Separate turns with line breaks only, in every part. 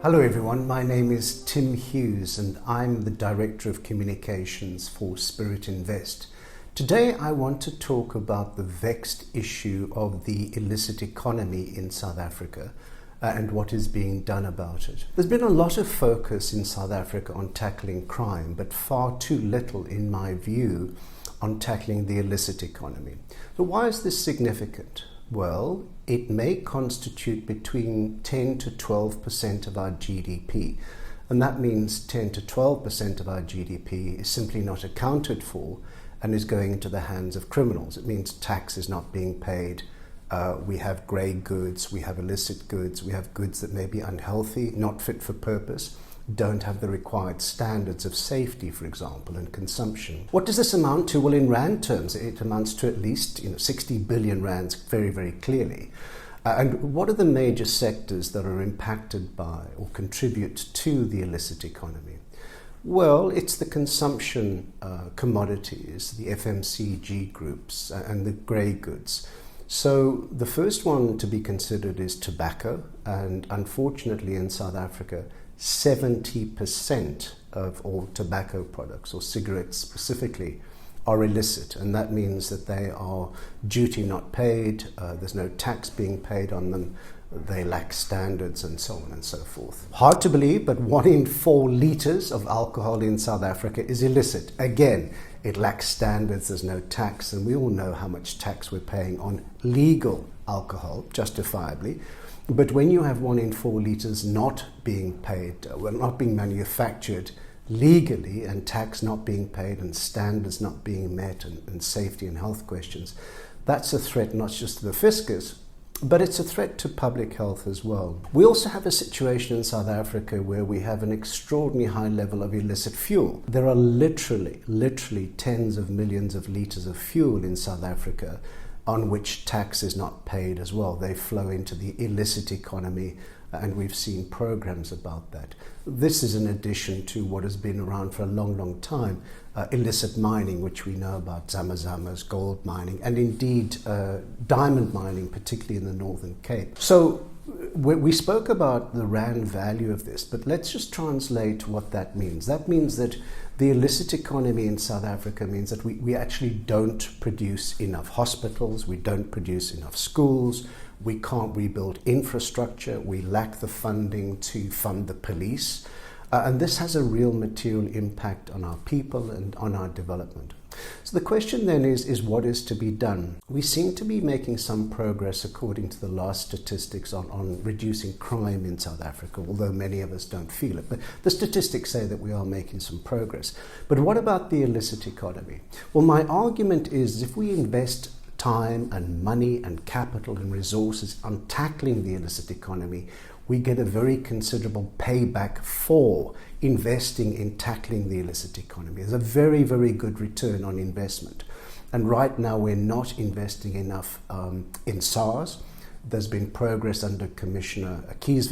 Hello everyone, my name is Tim Hughes and I'm the Director of Communications for Spirit Invest. Today I want to talk about the vexed issue of the illicit economy in South Africa and what is being done about it. There's been a lot of focus in South Africa on tackling crime, but far too little, in my view, on tackling the illicit economy. So why is this significant? Well, it may constitute between 10 to 12% of our GDP. And that means 10 to 12% of our GDP is simply not accounted for and is going into the hands of criminals. It means tax is not being paid. We have grey goods, we have illicit goods, we have goods that may be unhealthy, not fit for purpose, don't have the required standards of safety, for example, and consumption. What does this amount to? Well, in rand terms, it amounts to at least 60 billion rands, very, very clearly. And what are the major sectors that are impacted by or contribute to the illicit economy? Well, it's the consumption commodities, the FMCG groups, and the grey goods. So the first one to be considered is tobacco, and unfortunately in South Africa, 70% of all tobacco products, or cigarettes specifically, are illicit, and that means that they are duty not paid, there's no tax being paid on them, they lack standards, and so on and so forth. Hard to believe, but 1 in 4 litres of alcohol in South Africa is illicit. Again, it lacks standards, there's no tax, and we all know how much tax we're paying on legal alcohol, justifiably. But when you have 1 in 4 litres not being paid, not being manufactured legally, and tax not being paid, and standards not being met, and safety and health questions, that's a threat not just to the fiscus, but it's a threat to public health as well. We also have a situation in South Africa where we have an extraordinarily high level of illicit fuel. There are literally tens of millions of litres of fuel in South Africa on which tax is not paid as well. They flow into the illicit economy, and we've seen programs about that. This is in addition to what has been around for a long time, illicit mining, which we know about, zama-zamas, gold mining, and indeed diamond mining, particularly in the Northern Cape. So we spoke about the rand value of this, but let's just translate what that means. That means that the illicit economy in South Africa means that we actually don't produce enough hospitals, we don't produce enough schools, we can't rebuild infrastructure, we lack the funding to fund the police, and this has a real material impact on our people and on our development. So the question then is what is to be done? We seem to be making some progress according to the last statistics on reducing crime in South Africa, although many of us don't feel it. But the statistics say that we are making some progress. But what about the illicit economy? Well, my argument is if we invest time and money and capital and resources on tackling the illicit economy, we get a very considerable payback for investing in tackling the illicit economy. There's a very, very good return on investment. And right now we're not investing enough in SARS. There's been progress under Commissioner Hughes,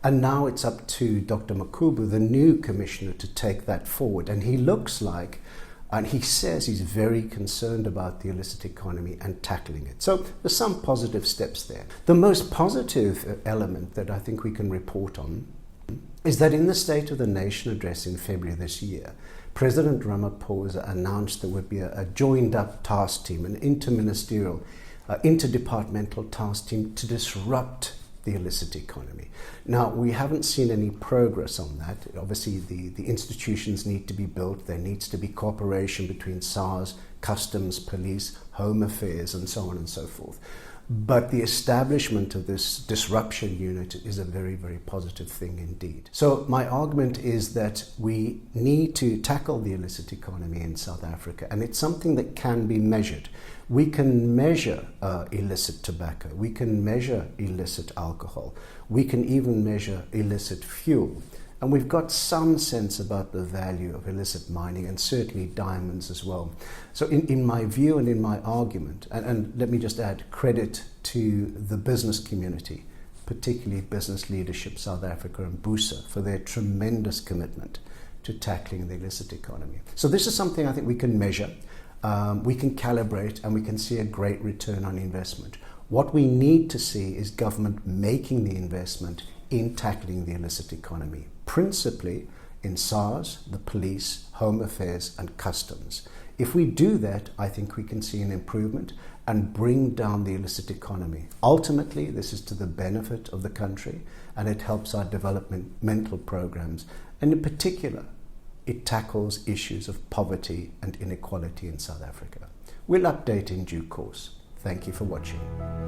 and now it's up to Dr. Makubu, the new commissioner, to take that forward. And he looks like, and he says he's very concerned about the illicit economy and tackling it. So there's some positive steps there. The most positive element that I think we can report on is that in the State of the Nation address in February this year, President Ramaphosa announced there would be a joined-up task team, an interministerial, interdepartmental task team to disrupt the illicit economy. Now, we haven't seen any progress on that. Obviously, the institutions need to be built. There needs to be cooperation between SARS, customs, police, home affairs, and so on and so forth. But the establishment of this disruption unit is a very, very positive thing indeed. So my argument is that we need to tackle the illicit economy in South Africa, and it's something that can be measured. We can measure illicit tobacco, we can measure illicit alcohol, we can even measure illicit fuel. And we've got some sense about the value of illicit mining and certainly diamonds as well. So in my view and in my argument, and let me just add credit to the business community, particularly Business Leadership South Africa and BUSA, for their tremendous commitment to tackling the illicit economy. So this is something I think we can measure, we can calibrate, and we can see a great return on investment. What we need to see is government making the investment in tackling the illicit economy, principally in SARS, the police, Home Affairs and Customs. If we do that, I think we can see an improvement and bring down the illicit economy. Ultimately, this is to the benefit of the country and it helps our developmental programs. And in particular, it tackles issues of poverty and inequality in South Africa. We'll update in due course. Thank you for watching.